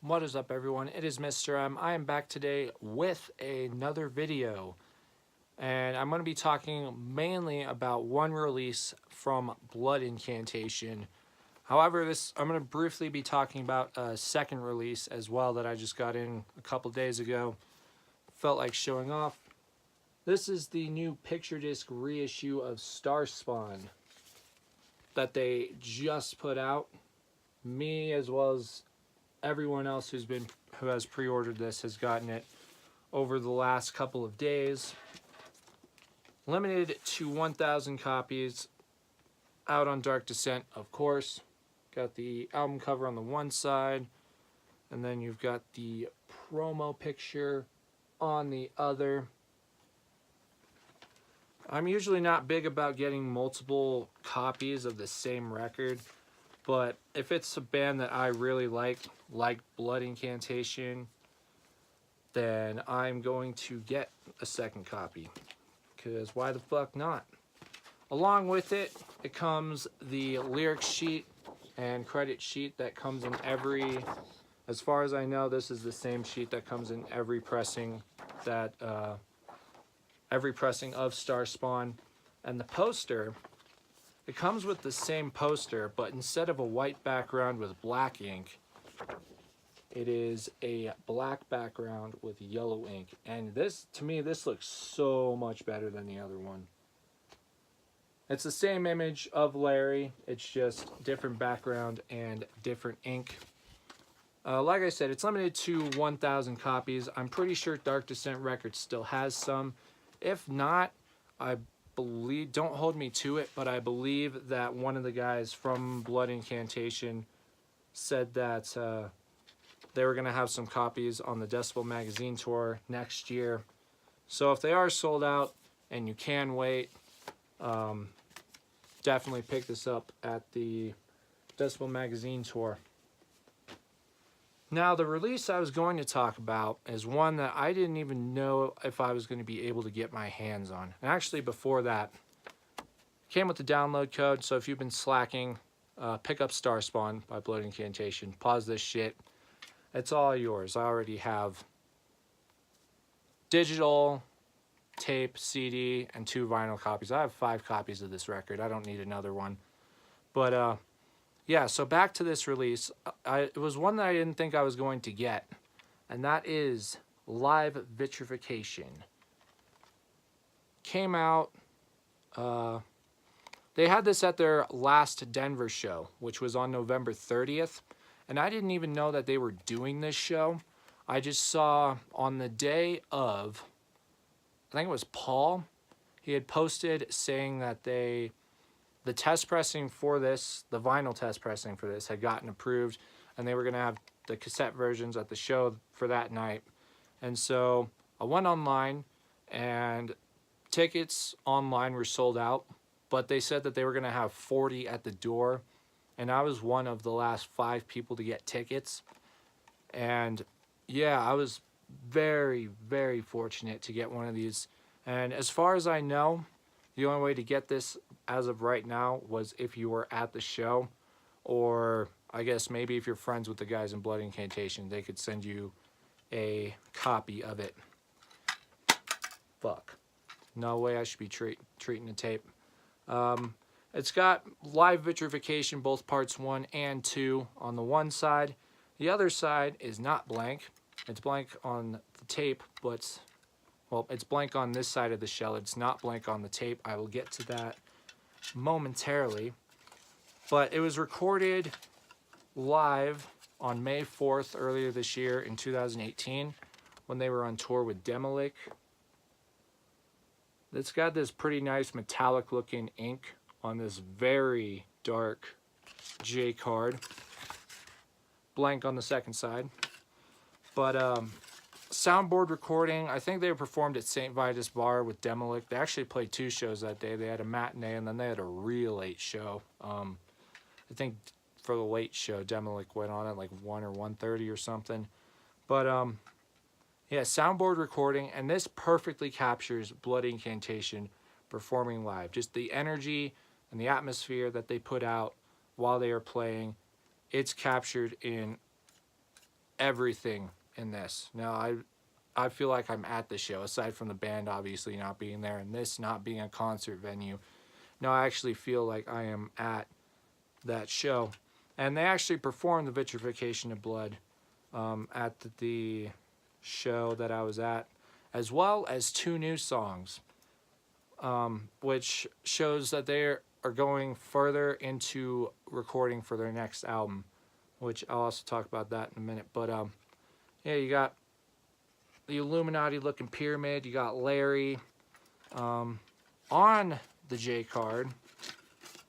What is up, everyone? It is Mr. M. I am back today with another video, and I'm going to be talking mainly about one release from Blood Incantation. However, I'm going to briefly be talking about a second release as well that I just got in a couple days ago. Felt like showing off. This is the new picture disc reissue of Starspawn that they just put out. Me, as well as everyone else who has pre-ordered this, has gotten it over the last couple of days. Limited to 1,000 copies. Out on Dark Descent, of course. Got the album cover on the one side, and then you've got the promo picture on the other. I'm usually not big about getting multiple copies of the same record, but if it's a band that I really like Blood Incantation, then I'm going to get a second copy, because why the fuck not? Along with it, it comes the lyrics sheet and credit sheet that comes in every, as far as I know, this is the same sheet that comes in every pressing of Starspawn. And the poster, it comes with the same poster, but instead of a white background with black ink, it is a black background with yellow ink. And this, to me, this looks so much better than the other one. It's the same image of Larry, it's just different background and different ink. Like I said, it's limited to 1,000 copies. I'm pretty sure Dark Descent Records still has some. If not, I believe, don't hold me to it, but I believe that one of the guys from Blood Incantation said that they were going to have some copies on the Decibel Magazine tour next year. So if they are sold out and you can wait, definitely pick this up at the Decibel Magazine tour. Now, the release I was going to talk about is one that I didn't even know if I was going to be able to get my hands on. And actually, before that, came with the download code, so if you've been slacking, pick up Starspawn by Blood Incantation. Pause this shit. It's all yours. I already have digital, tape, CD, and 2 vinyl copies. I have 5 copies of this record. I don't need another one. But, yeah, so back to this release. It was one that I didn't think I was going to get, and that is Live Vitrification. Came out, they had this at their last Denver show, which was on November 30th, and I didn't even know that they were doing this show. I just saw on the day of, I think it was Paul, he had posted saying that the test pressing for this, the vinyl test pressing for this, had gotten approved, and they were going to have the cassette versions at the show for that night. And so I went online, and tickets online were sold out, but they said that they were going to have 40 at the door, and I was one of the last 5 people to get tickets. And yeah, I was very, very fortunate to get one of these. And as far as I know, the only way to get this as of right now was if you were at the show, or I guess maybe if you're friends with the guys in Blood Incantation, they could send you a copy of it. Fuck. No way I should be treating the tape. It's got Live Vitrification, both parts 1 and 2 on the one side. The other side is not blank. It's blank on the tape, but, well, it's blank on this side of the shell. It's not blank on the tape. I will get to that momentarily. But it was recorded live on May 4th earlier this year in 2018 when they were on tour with Demolick. It's got this pretty nice metallic looking ink on this very dark J card. Blank on the second side. But soundboard recording, I think they performed at St. Vitus Bar with Demolick. They actually played 2 shows that day. They had a matinee, and then they had a real late show. I think for the late show, Demolick went on at like 1 or 1:30 or something. But yeah, soundboard recording, and this perfectly captures Blood Incantation performing live. Just the energy and the atmosphere that they put out while they are playing. It's captured in everything in this. Now, I feel like I'm at the show, aside from the band obviously not being there and this not being a concert venue. No, I actually feel like I am at that show. And they actually performed the Vitrification of Blood at the show that I was at, as well as 2 new songs, which shows that they are going further into recording for their next album, which I'll also talk about that in a minute. But yeah, you got the Illuminati looking pyramid, you got Larry on the J card,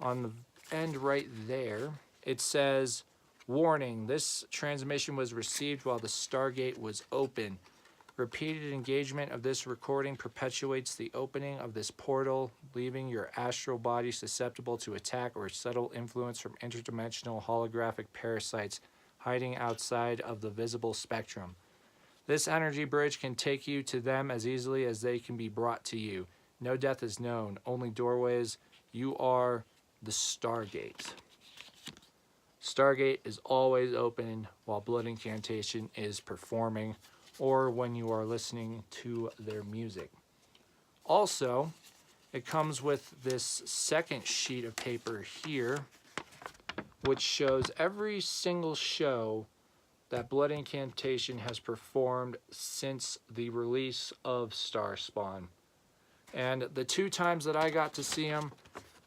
on the end right there, it says, warning, this transmission was received while the Stargate was open. Repeated engagement of this recording perpetuates the opening of this portal, leaving your astral body susceptible to attack or subtle influence from interdimensional holographic parasites hiding outside of the visible spectrum. This energy bridge can take you to them as easily as they can be brought to you. No death is known, only doorways. You are the Stargate. Stargate is always open while Blood Incantation is performing or when you are listening to their music. Also, it comes with this second sheet of paper here, which shows every single show that Blood Incantation has performed since the release of Starspawn. And the 2 times that I got to see them,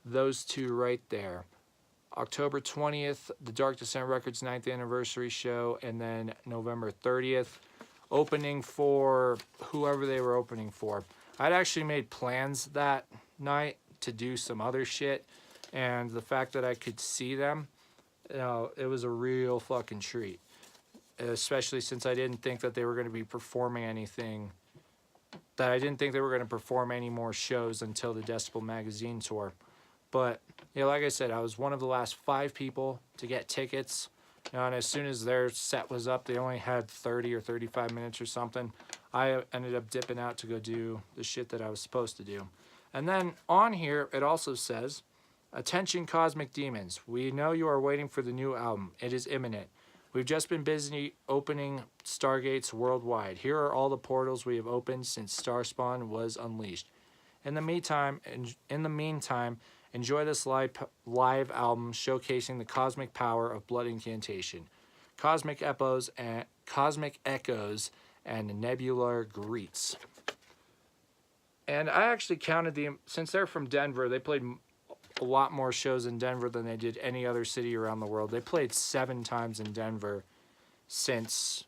those 2 right there. October 20th, the Dark Descent Records 9th anniversary show, and then November 30th, opening for whoever they were opening for. I'd actually made plans that night to do some other shit, and the fact that I could see them, it was a real fucking treat. Especially since I didn't think that they were going to be performing anything, that I didn't think they were going to perform any more shows until the Decibel Magazine tour. But, yeah, like I said, I was one of the last 5 people to get tickets. And as soon as their set was up, they only had 30 or 35 minutes or something. I ended up dipping out to go do the shit that I was supposed to do. And then on here, it also says, attention Cosmic Demons. We know you are waiting for the new album. It is imminent. We've just been busy opening Stargates worldwide. Here are all the portals we have opened since Starspawn was unleashed. In the meantime, enjoy this live album showcasing the cosmic power of Blood Incantation, cosmic echoes and nebular greets. And I actually counted since they're from Denver, they played a lot more shows in Denver than they did any other city around the world. They played 7 times in Denver since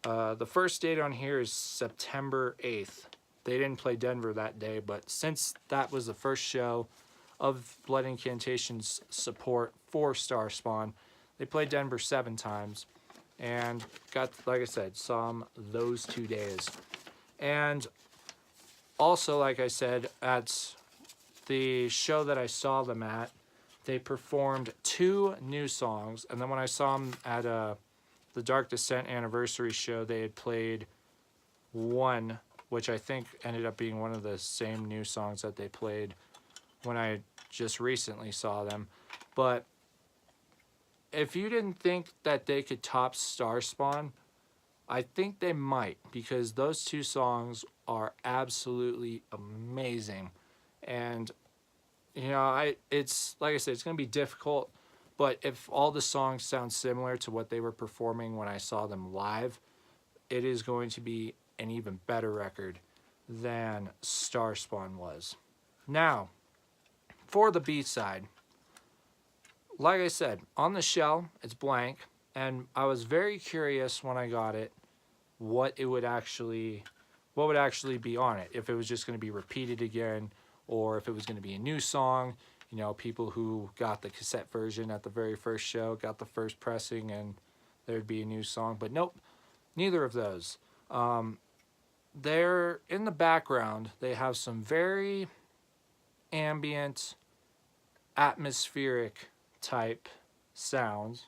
the first date on here is September 8th. They didn't play Denver that day, but since that was the first show of Blood Incantation's support for Starspawn, they played Denver 7 times and got, like I said, saw them those 2 days. And also, like I said, at the show that I saw them at, they performed 2 new songs, and then when I saw them at the Dark Descent anniversary show, they had played 1, which I think ended up being one of the same new songs that they played when I just recently saw them. But if you didn't think that they could top Starspawn, I think they might, because those 2 songs are absolutely amazing. And you know, it's like I said, it's going to be difficult, but if all the songs sound similar to what they were performing when I saw them live, it is going to be an even better record than Starspawn was. Now, for the B-side, like I said, on the shell, it's blank, and I was very curious when I got it what would actually be on it, if it was just going to be repeated again, or if it was going to be a new song. You know, people who got the cassette version at the very first show got the first pressing and there'd be a new song. But nope, neither of those. They're in the background. They have some very ambient, atmospheric type sounds.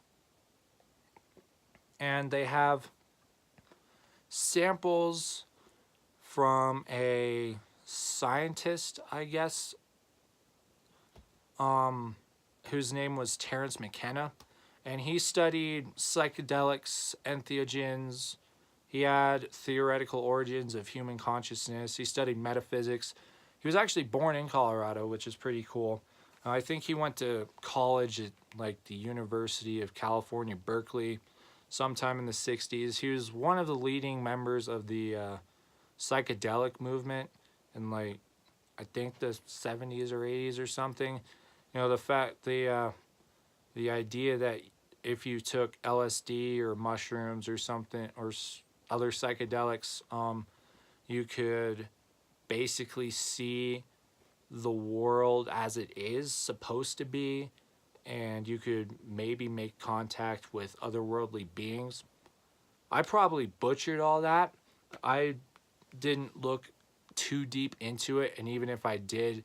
And they have samples from a scientist, I guess, whose name was Terrence McKenna, And he studied psychedelics, entheogens. He had theoretical origins of human consciousness. He studied metaphysics. He was actually born in Colorado, which is pretty cool. I think he went to college at like the University of California, Berkeley, sometime in the 60s. He was one of the leading members of the psychedelic movement in like, I think the 70s or 80s or something. You know, the idea that if you took LSD or mushrooms or something or other psychedelics, you could basically see the world as it is supposed to be, and you could maybe make contact with otherworldly beings. I probably butchered all that. I didn't look too deep into it, and even if I did,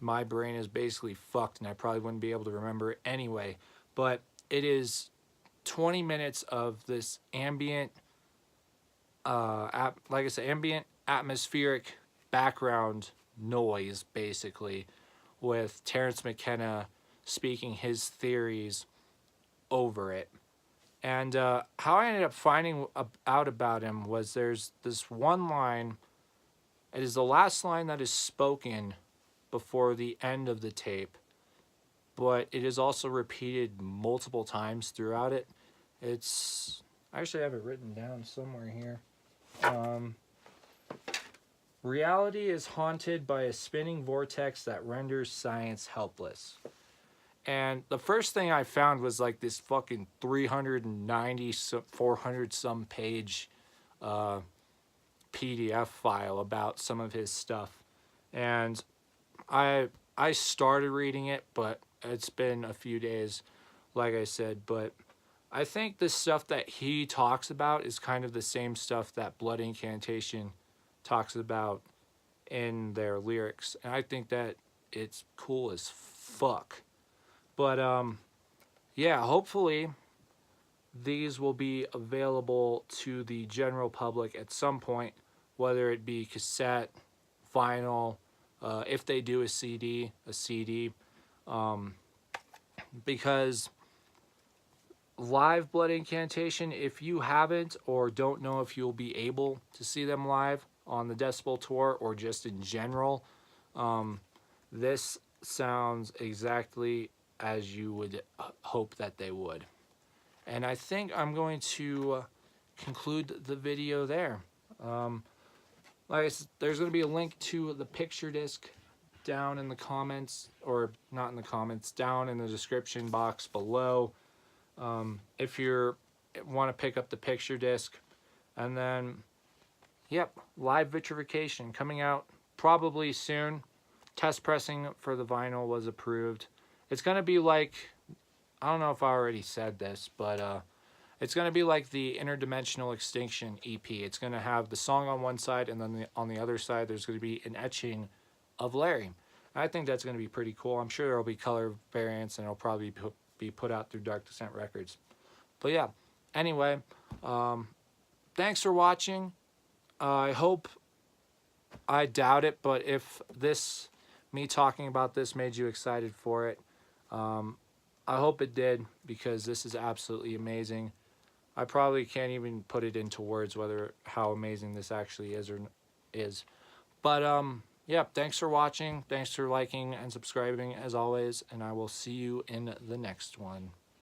my brain is basically fucked and I probably wouldn't be able to remember it anyway. But it is 20 minutes of this ambient, like I said, ambient atmospheric background noise, basically, with Terrence McKenna speaking his theories over it. And how I ended up finding out about him was there's this one line. It is the last line that is spoken before the end of the tape, but it is also repeated multiple times throughout it. It's, I actually have it written down somewhere here. Reality is haunted by a spinning vortex that renders science helpless. And the first thing I found was like this fucking 390, 400 some page PDF file about some of his stuff. And I started reading it, but it's been a few days, like I said. But I think the stuff that he talks about is kind of the same stuff that Blood Incantation talks about in their lyrics. And I think that it's cool as fuck. But yeah, hopefully these will be available to the general public at some point, whether it be cassette, vinyl, if they do a CD, because live Blood Incantation, if you haven't or don't know if you'll be able to see them live on the Decibel Tour or just in general, this sounds exactly as you would hope that they would. And I think I'm going to conclude the video there. Like I said, there's going to be a link to the picture disc down in the comments, or not in the comments, down in the description box below. If you want to pick up the picture disc. And then, yep, live Vitrification coming out probably soon. Test pressing for the vinyl was approved. It's going to be like, I don't know if I already said this, but it's going to be like the Interdimensional Extinction EP. It's going to have the song on one side, and then on the other side there's going to be an etching of Larry. I think that's going to be pretty cool. I'm sure there will be color variants, and it'll probably be put out through Dark Descent Records. But yeah, anyway, thanks for watching. I hope, I doubt it, but if me talking about this made you excited for it, I hope it did, because this is absolutely amazing. I probably can't even put it into words how amazing this actually is. But yeah, thanks for watching. Thanks for liking and subscribing as always, and I will see you in the next one.